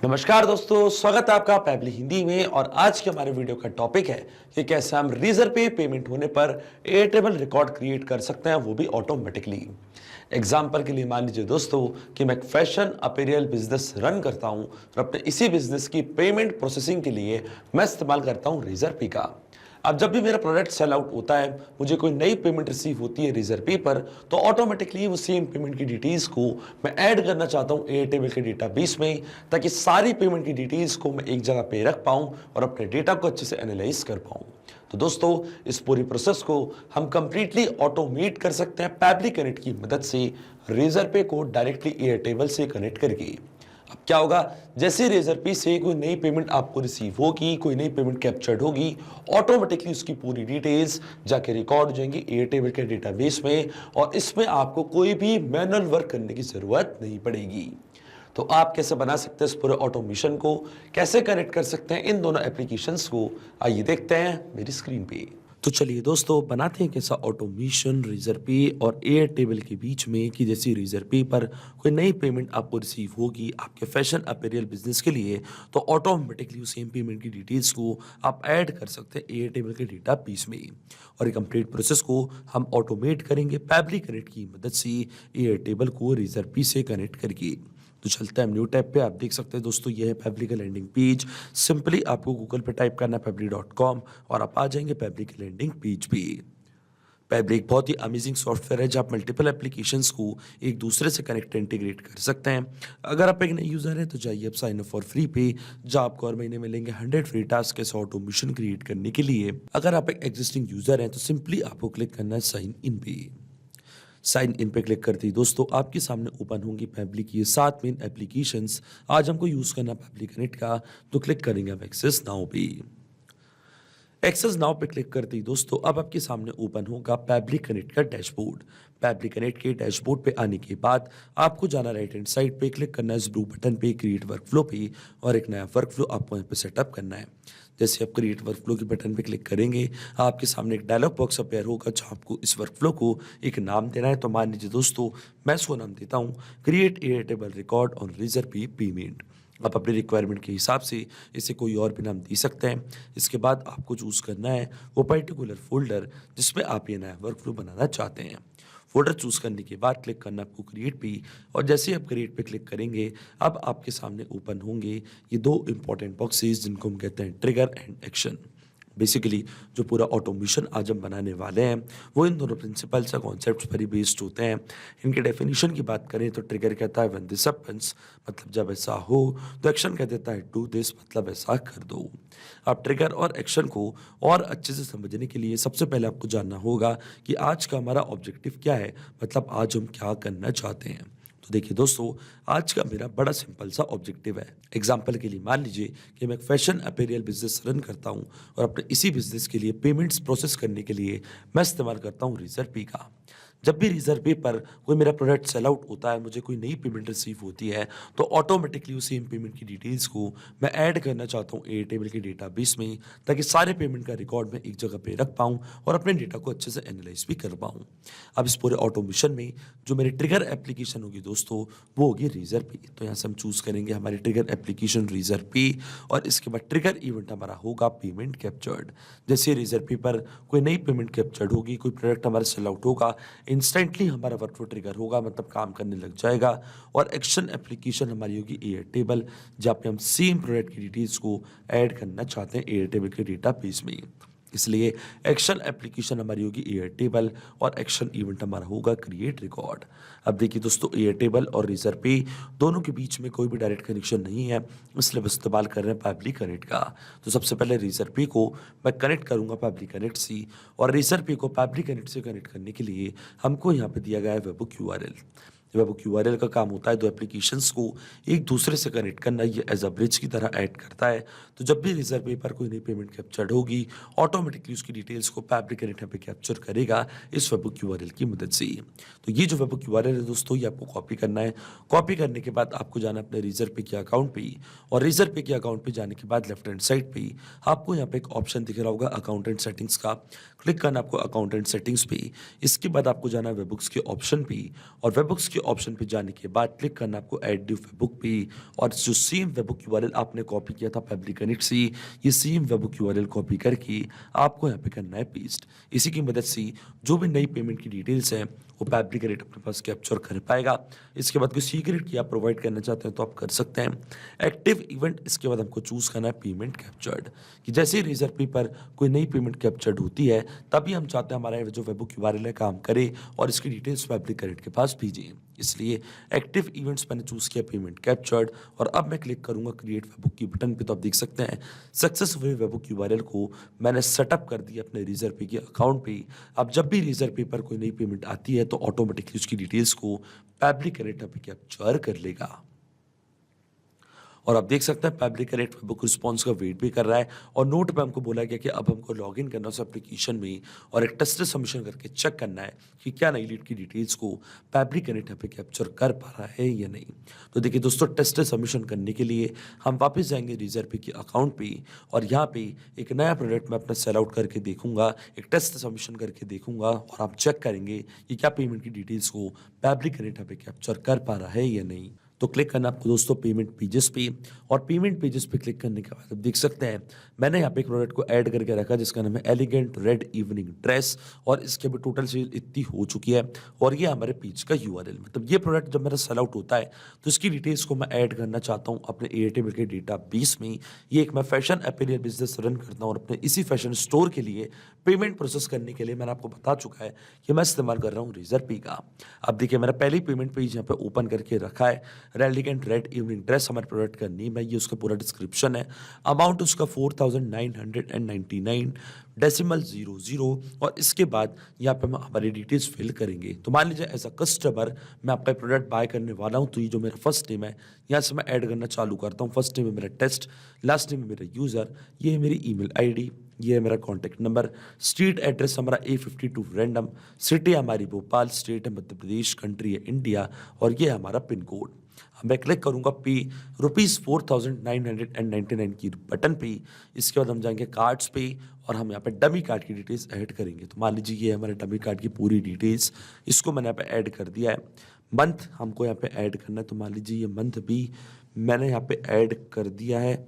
नमस्कार दोस्तों, स्वागत है आपका पैबली हिंदी में। और आज के हमारे वीडियो का टॉपिक है कि कैसे हम रीजर पे पेमेंट होने पर एयरटेबल रिकॉर्ड क्रिएट कर सकते हैं, वो भी ऑटोमेटिकली। एग्जाम्पल के लिए मान लीजिए दोस्तों कि मैं एक फैशन अपीरियल बिजनेस रन करता हूं और अपने इसी बिजनेस की पेमेंट प्रोसेसिंग के लिए मैं इस्तेमाल करता हूं रीजर पे का। अब जब भी मेरा प्रोडक्ट सेल आउट होता है, मुझे कोई नई पेमेंट रिसीव होती है रीजर पे पर, तो ऑटोमेटिकली वो सेम पेमेंट की डिटेल्स को मैं ऐड करना चाहता हूँ एयरटेबल के डेटाबेस में, ताकि सारी पेमेंट की डिटेल्स को मैं एक जगह पे रख पाऊँ और अपने डेटा को अच्छे से एनालाइज कर पाऊँ। तो दोस्तों, इस पूरी प्रोसेस को हम कंप्लीटली ऑटोमेट कर सकते हैं पैबली कनेक्ट की मदद से, रेजर पे को डायरेक्टली एयरटेबल से कनेक्ट करके। अब क्या होगा, जैसे रेजर पे से कोई नई पेमेंट आपको रिसीव होगी, कोई नई पेमेंट कैप्चर्ड होगी, ऑटोमेटिकली उसकी पूरी डिटेल्स जाके रिकॉर्ड हो जाएंगी एयरटेबल के डेटाबेस में, और इसमें आपको कोई भी मैनुअल वर्क करने की जरूरत नहीं पड़ेगी। तो आप कैसे बना सकते हैं इस पूरे ऑटोमेशन को, कैसे कनेक्ट कर सकते हैं इन दोनों एप्लीकेशंस को, आइए देखते हैं मेरी स्क्रीन पे। तो चलिए दोस्तों, बनाते हैं कैसा ऑटोमेशन रीजर पे और एयरटेबल के बीच में, कि जैसे रीजर पे पर कोई नई पेमेंट आपको रिसीव होगी आपके फैशन अपीरियल बिजनेस के लिए, तो ऑटोमेटिकली उस सेम पेमेंट की डिटेल्स को आप ऐड कर सकते हैं एयरटेबल के डेटा बेस में। और ये कंप्लीट प्रोसेस को हम ऑटोमेट करेंगे पैबली कनेक्ट की मदद से, एयरटेबल को रीजर पे से कनेक्ट करके। तो चलते हैं हम न्यू टैब पे। आप देख सकते हैं दोस्तों, ये है पैबली का लैंडिंग पेज। सिंपली आपको गूगल पे टाइप करना है पैबली.com और आप आ जाएंगे पैबली के लैंडिंग पेज पे। पैबली एक बहुत ही अमेजिंग सॉफ्टवेयर है जहाँ आप मल्टीपल एप्लीकेशंस को एक दूसरे से कनेक्ट इंटीग्रेट कर सकते हैं। अगर आप एक नए यूज़र हैं तो जाइए आप साइन अप फॉर फ्री पे, जहाँ आपको हर महीने मिलेंगे 100 फ्री टास्क कैसे ऑटोमेशन क्रिएट करने के लिए। अगर आप एक एग्जिस्टिंग यूज़र हैं तो सिंपली आपको क्लिक करना है साइन इन पे। साइन इन पे क्लिक करते ही दोस्तों आपके सामने ओपन होंगी पैबली की ये 7 मेन एप्लीकेशंस। आज हमको यूज़ करना पैबली कनेक्ट का, तो क्लिक करेंगे अब एक्सेस नाउ पे। एक्सेस नाउ पे क्लिक करते ही दोस्तों अब आपके सामने ओपन होगा पैबली कनेक्ट का डैशबोर्ड। पैबली कनेक्ट के डैशबोर्ड पे आने के बाद आपको जाना राइट हैंड साइड पे, क्लिक करना है इस ब्लू बटन पे क्रिएट वर्कफ्लो पे, और एक नया वर्कफ्लो आपको यहाँ पे सेटअप करना है। जैसे आप क्रिएट वर्कफ्लो के बटन पे क्लिक करेंगे, आपके सामने एक डायलॉग बॉक्स अपेयर होगा जहाँ आपको इस वर्कफ्लो को एक नाम देना है। तो मान लीजिए दोस्तों, मैं इसको नाम देता हूँ क्रिएट एयरटेबल रिकॉर्ड ऑन रीजर पे पेमेंट। आप अपनी रिक्वायरमेंट के हिसाब से इसे कोई और भी नाम दे सकते हैं। इसके बाद आपको चूज़ करना है वो पर्टिकुलर फोल्डर जिसमें आप ये नया वर्कफ्लो बनाना चाहते हैं। फोल्डर चूज़ करने के बाद क्लिक करना आपको क्रिएट पे, और जैसे ही आप क्रिएट पे क्लिक करेंगे अब आपके सामने ओपन होंगे ये दो इंपॉर्टेंट बॉक्सेस जिनको हम कहते हैं ट्रिगर एंड एक्शन। बेसिकली जो पूरा ऑटोमेशन आज हम बनाने वाले हैं वो इन दोनों प्रिंसिपल्स या कॉन्सेप्ट्स पर ही बेस्ड होते हैं। इनके डेफिनेशन की बात करें तो ट्रिगर कहता है व्हेन दिस हैपेंस, मतलब जब ऐसा हो। तो एक्शन कह देता है डू दिस, मतलब ऐसा कर दो। आप ट्रिगर और एक्शन को और अच्छे से समझने के लिए सबसे पहले आपको जानना होगा कि आज का हमारा ऑब्जेक्टिव क्या है, मतलब आज हम क्या करना चाहते हैं। तो देखिए दोस्तों, आज का मेरा बड़ा सिंपल सा ऑब्जेक्टिव है। एग्जाम्पल के लिए मान लीजिए कि मैं एक फैशन अपीरियल बिजनेस रन करता हूं और अपने इसी बिजनेस के लिए पेमेंट्स प्रोसेस करने के लिए मैं इस्तेमाल करता हूं रीजर पे का। जब भी रीजर पे पर कोई मेरा प्रोडक्ट सेल आउट होता है, मुझे कोई नई पेमेंट रिसीव होती है, तो ऑटोमेटिकली उस सेम पेमेंट की डिटेल्स को मैं ऐड करना चाहता हूँ एयरटेबल के डेटाबेस में, ताकि सारे पेमेंट का रिकॉर्ड मैं एक जगह पे रख पाऊँ और अपने डेटा को अच्छे से एनालाइज भी कर पाऊँ। अब इस पूरे ऑटोमेशन में जो मेरी ट्रिगर एप्लीकेशन होगी दोस्तों, वो होगी रीजर पे। तो यहाँ से हम चूज़ करेंगे हमारी ट्रिगर एप्लीकेशन रीजर पे, और इसके बाद ट्रिगर इवेंट हमारा होगा पेमेंट कैप्चर्ड। जैसे रीजर पे पर कोई नई पेमेंट कैप्चर्ड होगी, कोई प्रोडक्ट हमारा सेल आउट होगा, इंस्टेंटली हमारा वर्कफ्लो ट्रिगर होगा, मतलब काम करने लग जाएगा। और एक्शन एप्लीकेशन हमारी होगी एयरटेबल, जहाँ पे हम सेम प्रोडक्ट की डिटेल्स को ऐड करना चाहते हैं एयरटेबल के डेटाबेस में। इसलिए एक्शन एप्लीकेशन हमारी होगी एयरटेबल और एक्शन इवेंट हमारा होगा क्रिएट रिकॉर्ड। अब देखिए दोस्तों, एयरटेबल और रीजर पे दोनों के बीच में कोई भी डायरेक्ट कनेक्शन नहीं है, इसलिए बस इस्तेमाल कर रहे हैं पैबली कनेक्ट का। तो सबसे पहले रीजर पे को मैं कनेक्ट करूंगा पैबली कनेक्ट से, और रीजर पे को पैबली कनेक्ट से कनेक्ट करने के लिए हमको यहाँ पे दिया गया है वेबबुक यूआरएल। वेबबुक यूआरएल का काम होता है दो एप्लीकेशंस को एक दूसरे से कनेक्ट करना, ये एज अ ब्रिज की तरह ऐड करता है। तो जब भी रीजर पे पर कोई नई पेमेंट कैप्चर्ड होगी, ऑटोमेटिकली उसकी डिटेल्स को पैबली कनेक्ट यहाँ पे कैप्चर करेगा इस वेबबुक यूआरएल की मदद से। तो ये जो वेबबुक यूआरएल है दोस्तों, ये आपको कॉपी करना है। कॉपी करने के बाद आपको जाना अपने रीजर पे के अकाउंट पे, और रीजर पे के अकाउंट पे जाने के बाद लेफ्ट हैंड साइड पे आपको यहाँ पे एक ऑप्शन दिख रहा होगा अकाउंट एंड सेटिंग्स का। क्लिक करना आपको अकाउंट एंड सेटिंग्स पे। इसके बाद आपको जाना है वेबबुक्स के ऑप्शन पे, और वेबबुक्स के ऑप्शन पे जाने के बाद क्लिक करना आपको ऐड न्यू वेबबुक पे, और जो सेम वेबबुक यूआरएल आपने कॉपी किया था फैब्रिक कनेक्ट से, ये सेम वेबबुक यूआरएल कॉपी करके आपको यहाँ पे करना है पेस्ट। इसी की मदद से जो भी नई पेमेंट की डिटेल्स हैं वो फैब्रिक कनेक्ट अपने पास कैप्चर कर पाएगा। इसके बाद कोई सीक्रेट की आप प्रोवाइड करना चाहते हैं तो आप कर सकते हैं। एक्टिव इवेंट, इसके बाद हमको चूज करना है पेमेंट कैप्चर्ड, कि जैसे ही रेजर पे पर कोई नई पेमेंट कैप्चर्ड होती है तभी हम चाहते हैं हमारा जो वेबबुक यूआरएल है काम करे और इसकी डिटेल्स फैब्रिक कनेक्ट के पास भेजें। इसलिए एक्टिव इवेंट्स मैंने चूज किया पेमेंट कैप्चर्ड, और अब मैं क्लिक करूंगा क्रिएट वेबबुक की बटन पे, तो आप देख सकते हैं सक्सेसफुली वेबबुक यूआरएल को मैंने सेटअप कर दिया अपने रेजर पे के अकाउंट पे। अब जब भी रेजर पे पर कोई नई पेमेंट आती है तो ऑटोमेटिकली उसकी डिटेल्स को फैब्रिक कनेक्ट पे कैप्चर कर लेगा। और आप देख सकते हैं फैब्रिक कनेक्ट वेबबुक रिस्पॉन्स का वेट भी कर रहा है, और नोट पे हमको बोला गया कि अब हमको लॉगिन करना है उस एप्लीकेशन में और एक टेस्ट सबमिशन करके चेक करना है कि क्या नई लीड की डिटेल्स को फैब्रिक कनेक्ट पे कैप्चर कर पा रहा है या नहीं। तो देखिए दोस्तों, टेस्ट सबमिशन करने के लिए हम वापस जाएंगे रेजर पे के अकाउंट पे, और यहाँ पे एक नया प्रोडक्ट मैं अपना सेल आउट करके देखूंगा, एक टेस्ट सबमिशन करके देखूंगा, और आप चेक करेंगे कि क्या पेमेंट की डिटेल्स को फैब्रिक कनेक्ट पे कैप्चर कर पा रहा है या नहीं। तो क्लिक करना आपको दोस्तों पेमेंट पेजेस पे, और पेमेंट पेजेस पे क्लिक करने के बाद आप देख सकते हैं मैंने यहाँ पे एक प्रोडक्ट को ऐड करके रखा जिसका नाम है एलिगेंट रेड इवनिंग ड्रेस, और इसके भी टोटल सेल इतनी हो चुकी है, और ये हमारे पेज का यूआरएल। मतलब ये प्रोडक्ट जब मेरा सेल आउट होता है तो इसकी डिटेल्स को मैं ऐड करना चाहता हूँ अपने एयरटेल के डेटा बेस में। ये एक मैं फैशन अपीरियल बिजनेस रन करता हूँ, और अपने इसी फैशन स्टोर के लिए पेमेंट प्रोसेस करने के लिए मैंने आपको बता चुका है कि मैं इस्तेमाल कर रहा हूँ रेजर पे का। अब देखिए मेरा पहली पेमेंट पेज यहाँ पे ओपन करके रखा है, एलिगेंट रेड इवनिंग ड्रेस हमारे प्रोडक्ट का नेम है, ये उसका पूरा डिस्क्रिप्शन है, अमाउंट उसका 4999 डेसिमल 00, और इसके बाद यहाँ पे हम हमारी डिटेल्स फिल करेंगे। तो मान लीजिए एज अ कस्टमर मैं आपका प्रोडक्ट बाय करने वाला हूँ, तो ये जो मेरा फर्स्ट नेम है यहाँ से मैं ऐड करना चालू करता हूँ। फर्स्ट नेम है मेरा टेस्ट, लास्ट नेम है मेरा यूज़र, ये है मेरी ईमेल आईडी, ये है मेरा कॉन्टैक्ट नंबर, स्ट्रीट एड्रेस हमारा A52 रैंडम, सिटी हमारी भोपाल, स्टेट है मध्य प्रदेश, कंट्री है इंडिया, और ये है हमारा पिन कोड। मैं क्लिक करूंगा पे ₹4999 की बटन पे। इसके बाद हम जाएंगे कार्ड्स पे, और हम यहाँ पे डमी कार्ड की डिटेल्स ऐड करेंगे। तो मान लीजिए ये हमारे डमी कार्ड की पूरी डिटेल्स, इसको मैंने यहाँ पे ऐड कर दिया है। मंथ हमको यहाँ पे ऐड करना है, तो मान लीजिए ये मंथ भी मैंने यहाँ पे ऐड कर दिया है।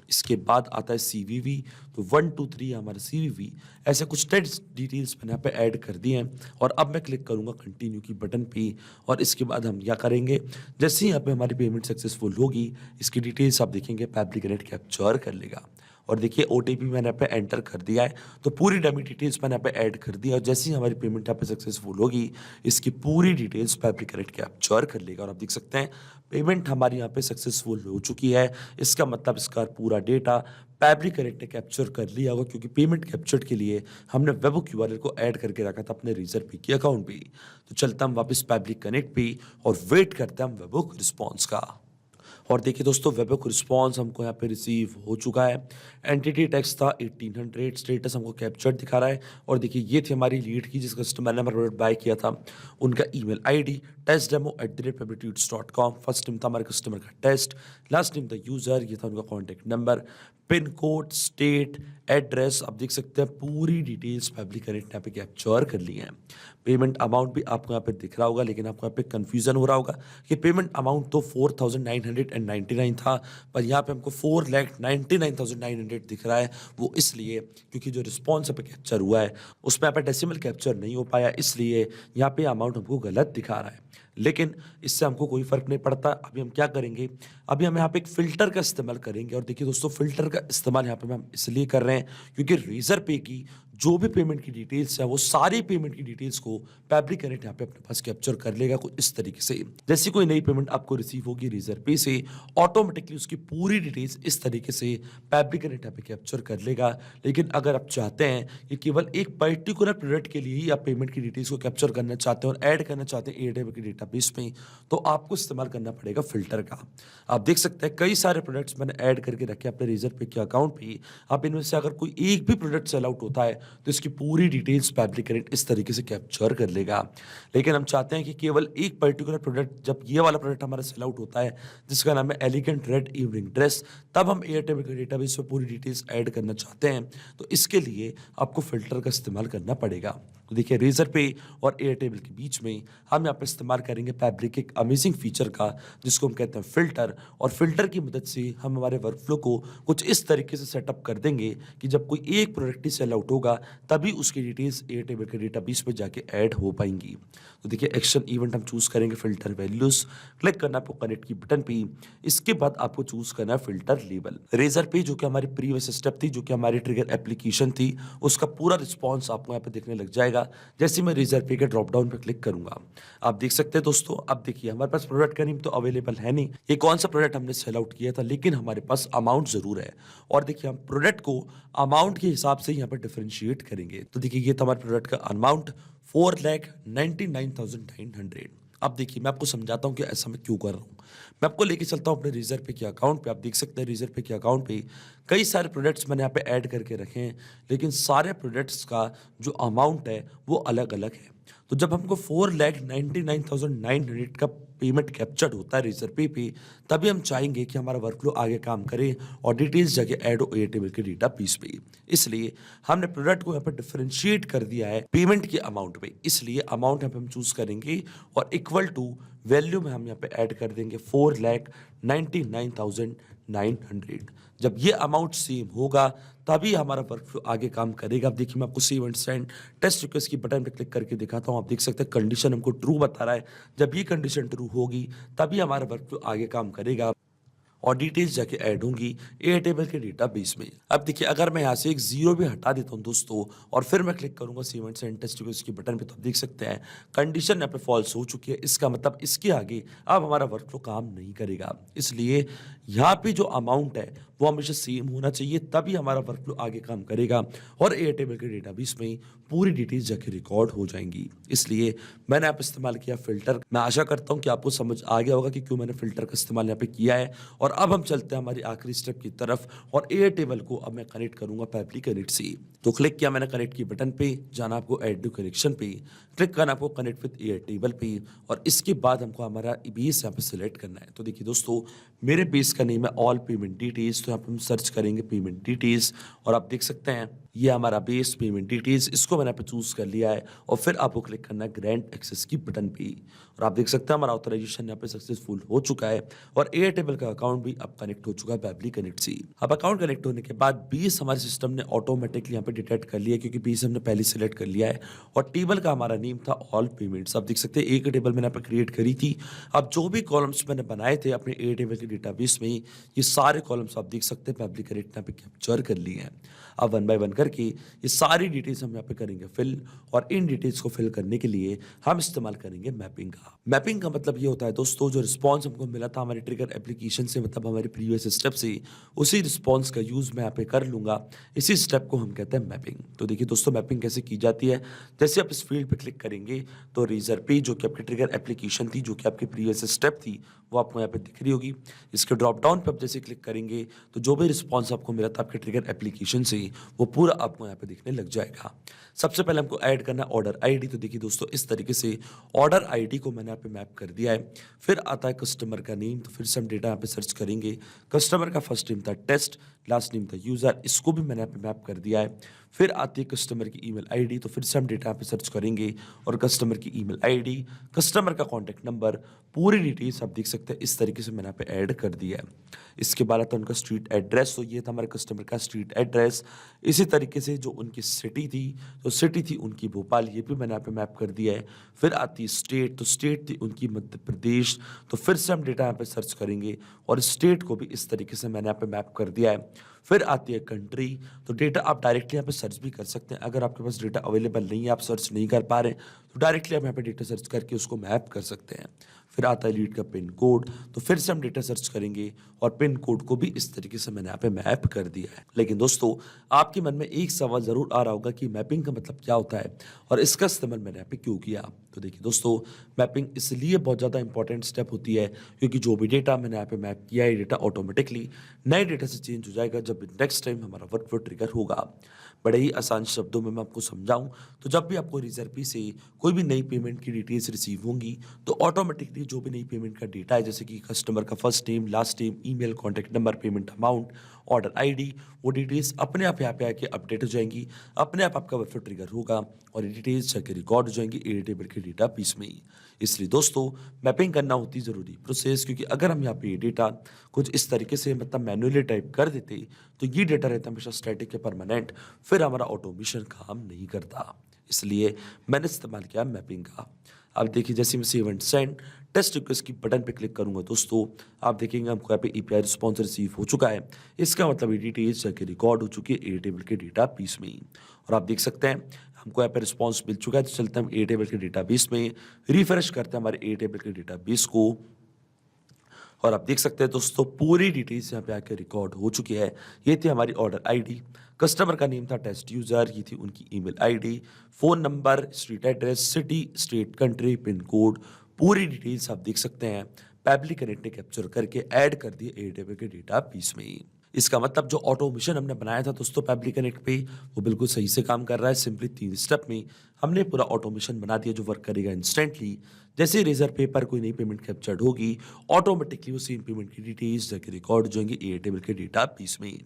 इसके बाद आता है CVV, तो 1 2 3 हमारा CVV, ऐसे कुछ टेक्स्ट डिटेल्स मैंने यहाँ पे ऐड कर दिए हैं। और अब मैं क्लिक करूँगा कंटिन्यू की बटन पे, और इसके बाद हम क्या करेंगे, जैसे ही यहाँ पे हमारी पेमेंट सक्सेसफुल होगी इसकी डिटेल्स आप देखेंगे फैब्रिक कनेक्ट कैप्चर कर लेगा। और देखिए OTP मैंने यहाँ पे एंटर कर दिया है, तो पूरी डमी डिटेल्स मैंने यहाँ पे ऐड कर दिया, और जैसे ही हमारी पेमेंट यहाँ पे सक्सेसफुल होगी इसकी पूरी डिटेल्स फैब्रिक कनेक्ट कैप्चर कर लेगा। और आप देख सकते हैं पेमेंट हमारी यहाँ पे सक्सेसफुल हो चुकी है। इसका मतलब इसका पूरा डेटा फैब्रिक कनेक्ट ने कैप्चर कर लिया होगा, क्योंकि पेमेंट कैप्चर के लिए हमने वेबबुक यूआरएल को ऐड करके रखा था अपने रेजर पे के अकाउंट पे। तो चलता हम वापस फैब्रिक कनेक्ट पे और वेट करते हैं हम वेबबुक रिस्पॉन्स का। और देखिए दोस्तों, वेबबुक रिस्पॉन्स हमको यहाँ पे रिसीव हो चुका है। एंटिटी टैक्स था 1800, स्टेटस हमको कैप्चर्ड दिखा रहा है। और देखिए ये थी हमारी लीड की जिस कस्टमर ने हमारा प्रोडक्ट बाय किया था, उनका email ID testdemo@fabriccreates.com। First name था हमारे कस्टमर का टेस्ट, लास्ट नेम था यूजर, ये था उनका contact number, pin code, state, address. आप देख सकते हैं पूरी डिटेल्स फैब्रिक कनेक्ट यहाँ पे कैप्चर कर ली हैं। पेमेंट अमाउंट भी आपको यहाँ पे दिख रहा होगा, लेकिन आपको यहाँ पे कंफ्यूजन हो रहा होगा कि पेमेंट अमाउंट तो 4999 था, पर यहाँ पे हमको 4,99,900 दिख रहा है। वो इसलिए क्योंकि जो रिस्पॉन्स यहाँ पे कैप्चर हुआ है उसमें यहाँ पे डेसिमल कैप्चर नहीं हो पाया, इसलिए यहाँ पे अमाउंट हमको गलत दिखा रहा है। लेकिन इससे हमको कोई फर्क नहीं पड़ता। अभी हम क्या करेंगे, अभी हम यहाँ पे एक फिल्टर का इस्तेमाल करेंगे। और देखिए दोस्तों, फिल्टर का इस्तेमाल यहाँ पे हम इसलिए कर रहे हैं क्योंकि रेजर पे की जो भी पेमेंट की डिटेल्स है वो सारी पेमेंट की डिटेल्स को फैब्रिक कनेक्ट यहाँ पे अपने पास कैप्चर कर लेगा कुछ इस तरीके से। जैसी कोई नई पेमेंट आपको रिसीव होगी रेजर पे से, ऑटोमेटिकली उसकी पूरी डिटेल्स इस तरीके से फैब्रिक कनेक्ट यहाँ पे कैप्चर कर लेगा। लेकिन अगर आप चाहते हैं कि केवल एक पर्टिकुलर प्रोडक्ट के लिए ही आप पेमेंट की डिटेल्स को कैप्चर करना चाहते हैं और ऐड करना चाहते हैं एयरटेल के डेटाबेस में, तो आपको इस्तेमाल करना पड़ेगा फिल्टर का। आप देख सकते हैं कई सारे प्रोडक्ट्स मैंने ऐड करके रखे अपने रेजर पे के अकाउंट पे। आप इनमें से अगर कोई एक भी प्रोडक्ट सेल आउट होता है तो इसकी पूरी डिटेल्स फैब्रिक कनेक्ट इस तरीके से कैप्चर कर लेगा। लेकिन हम चाहते हैं कि केवल एक पर्टिकुलर प्रोडक्ट, जब ये वाला प्रोडक्ट हमारा सेल आउट होता है जिसका नाम है एलिगेंट रेड इवनिंग ड्रेस, तब हम एयरटेल के डेटाबेस में पूरी डिटेल्स ऐड करना चाहते हैं। तो इसके लिए आपको फिल्टर का इस्तेमाल करना पड़ेगा। तो देखिए रेजर पे और एयरटेबल के बीच में हम यहाँ पे इस्तेमाल करेंगे फैब्रिक एक अमेजिंग फीचर का जिसको हम कहते हैं फिल्टर। और फिल्टर की मदद से हम हमारे वर्कफ्लो को कुछ इस तरीके से सेटअप कर देंगे कि जब कोई एक प्रोडक्ट ही सेल आउट होगा तभी उसकी डिटेल्स एयरटेबल के डेटाबेस पे जाके ऐड हो पाएंगी। तो देखिए एक्शन इवेंट हम चूज करेंगे फिल्टर वैल्यूज, क्लिक करना आपको कनेक्ट की बटन पे। इसके बाद आपको चूज करना है फिल्टर लेबल। रेजर पे जो कि हमारी प्रीवियस स्टेप थी, जो कि हमारी ट्रिगर एप्लीकेशन थी, उसका पूरा रिस्पॉन्स आपको यहाँ पे देखने लग जाएगा जैसे मैं रेजर पे के ड्रॉप डाउन पे क्लिक करूंगा। आप देख सकते हैं दोस्तों, अब देखिए हमारे पास प्रोडक्ट का नेम तो अवेलेबल है नहीं, ये कौन सा प्रोडक्ट हमने सेल आउट किया था, लेकिन हमारे पास अमाउंट जरूर है। और देखिए हम प्रोडक्ट को अमाउंट के हिसाब से यहाँ पे डिफरेंशिएट करेंगे। तो देखिए ये था हमारे प्रोडक्ट का अमाउंट 4,99,900। अब देखिए मैं आपको समझाता हूँ कि ऐसा मैं क्यों कर रहा हूँ। मैं आपको लेके चलता हूँ अपने रेजर पे के अकाउंट पे। आप देख सकते हैं रेजर पे के अकाउंट पे कई सारे प्रोडक्ट्स मैंने यहाँ पे ऐड करके रखे हैं, लेकिन सारे प्रोडक्ट्स का जो अमाउंट है वो अलग अलग है। तो जब हमको 4,99,900 का पेमेंट कैप्चर्ड होता है रेजर पे तभी हम चाहेंगे कि हमारा वर्कफ्लो आगे काम करे और डिटेल्स जगह ऐड हो एयरटेबल के डेटा पीस पे। इसलिए हमने प्रोडक्ट को यहाँ पर डिफरेंशिएट कर दिया है पेमेंट के अमाउंट पे। इसलिए अमाउंट यहाँ पे हम चूज करेंगे और इक्वल टू वैल्यू में हम यहाँ पे ऐड कर देंगे 4,99,900। जब ये अमाउंट सेम होगा तभी हमारा वर्कफ्लो आगे काम करेगा। अब देखिए मैं आपको save and send test request की बटन पे क्लिक करके दिखाता हूँ। आप देख सकते हैं कंडीशन हमको ट्रू बता रहा है। जब ये कंडीशन ट्रू होगी तभी हमारा वर्कफ्लो आगे काम करेगा और डिटेल्स जाके ऐड होंगी एयरटेबल के डेटाबेस में। अब देखिए अगर मैं यहाँ से एक जीरो भी हटा देता हूँ दोस्तों और फिर मैं क्लिक करूंगा save and send test request की बटन पे, तो आप देख सकते हैं कंडीशन यहाँ पे फॉल्स हो चुकी है। इसका मतलब इसके आगे अब हमारा वर्कफ्लो काम नहीं करेगा। इसलिए यहाँ पे जो अमाउंट है वो हमेशा सेम होना चाहिए, तभी हमारा वर्कफ्लो आगे काम करेगा और एयरटेबल के डेटाबेस में पूरी डिटेल्स जाके रिकॉर्ड हो जाएंगी। इसलिए मैंने यहाँ पे इस्तेमाल किया फिल्टर। मैं आशा करता हूँ कि आपको समझ आ गया होगा कि क्यों मैंने फिल्टर का इस्तेमाल यहाँ पे किया है। और अब हम चलते हैं हमारी आखिरी स्टेप की तरफ और एयरटेबल को अब मैं कनेक्ट करूंगा पैपली कनेक्ट से। तो क्लिक किया मैंने कनेक्ट की बटन पे, जाना आपको ऐड टू कनेक्शन पे, क्लिक करना आपको कनेक्ट विद एयरटेबल पे और इसके बाद हमको हमारा बेस यहाँ पे सिलेक्ट करना है। तो देखिए दोस्तों मेरे बेस का नेम है ऑल पेमेंट डिटेल्स। तो यहाँ पे हम सर्च करेंगे पेमेंट डिटेल्स और आप देख सकते हैं ये हमारा बेस पेमेंट डिटेल्स, इसको मैंने यहाँ पे चूज कर लिया है। और फिर आपको क्लिक करना है ग्रैंड एक्सेस की बटन पे और आप देख सकते हैं हमारा ऑथराइजेशन यहाँ पे सक्सेसफुल हो चुका है और एयरटेबल का अकाउंट भी अब कनेक्ट हो चुका है पैपली कनेक्ट से। अब अकाउंट कनेक्ट होने के बाद बेस हमारे सिस्टम ने ऑटोमेटिकली यहाँ पे डिटेक्ट कर लिया क्योंकि बेस हमने पहले सिलेक्ट कर लिया है और टेबल का हमारा नेम था ऑल पेमेंट्स। आप देख सकते हैं एक टेबल मैंने यहाँ पे क्रिएट करी थी। अब जो भी कॉलम्स मैंने बनाए थे अपने एयरटेबल के डेटाबेस में, ये सारे कॉलम्स आप देख सकते हैं पैपली कनेक्ट यहाँ पे कैप्चर कर लिए हैं। अब वन बाय वन करके ये सारी डिटेल्स हम यहाँ पे करेंगे फिल और इन डिटेल्स को फिल करने के लिए हम इस्तेमाल करेंगे मैपिंग का। मैपिंग का मतलब ये होता है दोस्तों जो रिस्पॉन्स हमको मिला था हमारे ट्रिगर एप्लीकेशन से, मतलब हमारे प्रीवियस स्टेप से, उसी रिस्पॉन्स का यूज मैं यहाँ पे कर लूंगा। इसी स्टेप को हम कहते हैं मैपिंग। तो देखिए दोस्तों मैपिंग कैसे की जाती है। जैसे आप इस फील्ड पे क्लिक करेंगे तो रेजर पे जो कि आपकी ट्रिगर एप्लीकेशन थी, जो कि आपकी प्रीवियस स्टेप थी, वो आपको यहाँ पे दिख रही होगी। इसके ड्रॉप डाउन पे आप जैसे क्लिक करेंगे तो जो भी रिस्पॉन्स आपको मिला था आपके ट्रिगर एप्लीकेशन से वो पूरा आपको यहाँ पे दिखने लग जाएगा। सबसे पहले हमको ऐड करना है ऑर्डर आईडी। तो देखिए दोस्तों इस तरीके से ऑर्डर आईडी को मैंने यहाँ पे मैप कर दिया है। फिर आता है कस्टमर का नेम। तो फिर से हम डेटा यहाँ पे सर्च करेंगे। कस्टमर का फर्स्ट नेम था टेस्ट, लास्ट नेम था यूजर, इसको भी मैंने यहाँ पे मैप कर दिया है। फिर आती है कस्टमर की ईमेल आईडी। तो फिर से हम डेटा यहाँ पे सर्च करेंगे और कस्टमर की ईमेल आईडी, कस्टमर का कॉन्टैक्ट नंबर, पूरी डिटेल्स आप देख सकते हैं इस तरीके से मैंने यहाँ पे ऐड कर दिया है। इसके बाद आता है उनका स्ट्रीट एड्रेस। तो ये था हमारे कस्टमर का स्ट्रीट एड्रेस। इसी तरीके से जो उनकी सिटी थी, तो सिटी थी उनकी भोपाल, ये भी मैंने यहाँ पे मैप कर दिया है। फिर आती स्टेट। तो स्टेट थी उनकी मध्य प्रदेश। तो फिर से हम डेटा यहाँ पे सर्च करेंगे और स्टेट को भी इस तरीके से मैंने यहाँ पे मैप कर दिया है। फिर आती है कंट्री। तो डेटा आप डायरेक्टली यहाँ पे सर्च भी कर सकते हैं। अगर आपके पास डेटा अवेलेबल नहीं है, आप सर्च नहीं कर पा रहे, तो डायरेक्टली आप यहाँ पे डेटा सर्च करके उसको मैप कर सकते हैं। फिर आता है लीड का पिन कोड। तो फिर से हम डेटा सर्च करेंगे और पिन कोड को भी इस तरीके से मैंने यहाँ पे मैप कर दिया है। लेकिन दोस्तों आपके मन में एक सवाल जरूर आ रहा होगा कि मैपिंग का मतलब क्या होता है और इसका इस्तेमाल मैंने यहाँ पे क्यों किया। तो देखिए दोस्तों मैपिंग इसलिए बहुत ज़्यादा इंपॉर्टेंट स्टेप होती है क्योंकि जो भी डेटा मैंने यहाँ पे मैप किया है, डेटा ऑटोमेटिकली नए डेटा से चेंज हो जाएगा जब नेक्स्ट टाइम हमारा वर्कफ्लो ट्रिगर होगा। बड़े ही आसान शब्दों में मैं आपको समझाऊं तो जब भी आपको रेजर पे से कोई भी नई पेमेंट की डिटेल्स रिसीव होंगी तो ऑटोमेटिकली जो भी नई पेमेंट का डेटा है, जैसे कि कस्टमर का first name, last name, email, contact number, payment amount, order ID, वो डिटेल्स अपने आप यहाँ पे आके अपडेट हो जाएंगी। अपने आप आपका वर्कफ्लो ट्रिगर होगा और ये डिटेल्स जाके रिकॉर्ड हो जाएंगी एयरटेबल के डेटा पीस में ही। इसलिए दोस्तों, मैपिंग करना होती ज़रूरी प्रोसेस, क्योंकि अगर हम यहाँ पे ये डेटा कुछ इस तरीके से मतलब मैनुअली टाइप कर देते तो ये डेटा रहता हमेशा स्टैटिक या परमानेंट, फिर हमारा ऑटोमेशन काम नहीं करता। इसलिए मैंने इस्तेमाल किया मैपिंग का। अब देखिए, जैसे मैं save and send test request की बटन पे क्लिक करूंगा दोस्तों, आप देखेंगे हमको यहाँ पे एपीआई रिस्पॉन्स रिसीव हो चुका है। इसका मतलब ये डिटेल्स जाके रिकॉर्ड हो चुकी है एयरटेबल के डेटा पीस में। और आप देख सकते हैं हमको यहाँ पे रिस्पॉन्स मिल चुका है। तो चलते हैं हम एयरटेबल के डेटा बेस में, रिफ्रेश करते हैं हमारे एयरटेबल के डेटा बेस को, और आप देख सकते हैं दोस्तों पूरी डिटेल्स यहाँ पे आके रिकॉर्ड हो चुकी है। ये थी हमारी ऑर्डर आईडी, कस्टमर का नेम था टेस्ट यूजर, ये थी उनकी email ID, phone number, street address, city, state, country, pin code, पूरी डिटेल्स आप देख सकते हैं पैबली कनेक्ट ने कैप्चर करके ऐड कर दिए एयरटेबल के डेटा पीस में। इसका मतलब जो ऑटोमेशन हमने बनाया था दोस्तों पैबली कनेक्ट पे, वो बिल्कुल सही से काम कर रहा है। सिंपली 3 स्टेप में हमने पूरा ऑटोमेशन बना दिया जो वर्क करेगा इंस्टेंटली। जैसे रेजर पे पर कोई नई पेमेंट कैप्चर्ड होगी, ऑटोमेटिकली वो सेम पेमेंट की डिटेल्स जाके रिकॉर्ड हो जाएंगी एयरटेबल के डेटा पीस में।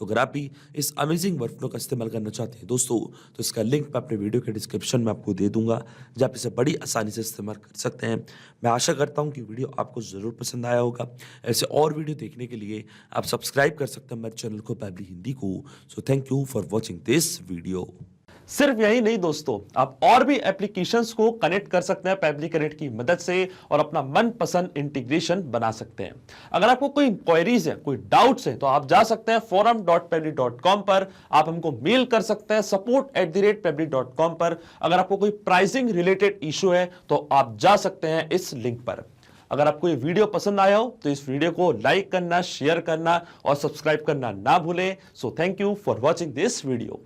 तो अगर आप भी इस अमेजिंग वर्कफ्लो का इस्तेमाल करना चाहते हैं दोस्तों, तो इसका लिंक मैं अपने वीडियो के डिस्क्रिप्शन में आपको दे दूंगा, जहाँ आप इसे बड़ी आसानी से इस्तेमाल कर सकते हैं। मैं आशा करता हूँ कि वीडियो आपको ज़रूर पसंद आया होगा। ऐसे और वीडियो देखने के लिए आप सब्सक्राइब कर सकते हैं मेरे चैनल को पैबली हिंदी को। So thank you for watching this video. सिर्फ यही नहीं दोस्तों, आप और भी एप्लीकेशंस को कनेक्ट कर सकते हैं पैबली कनेक्ट की मदद से और अपना मनपसंद इंटीग्रेशन बना सकते हैं। अगर आपको कोई इंक्वायरीज है, कोई डाउट्स है, तो आप जा सकते हैं forum.pebble.com पर। आप हमको मेल कर सकते हैं support@pebble.com पर। अगर आपको कोई प्राइसिंग रिलेटेड इशू है तो आप जा सकते हैं इस लिंक पर। अगर आपको ये वीडियो पसंद आया हो तो इस वीडियो को लाइक करना, शेयर करना और सब्सक्राइब करना ना भूलें। So thank you for watching this video.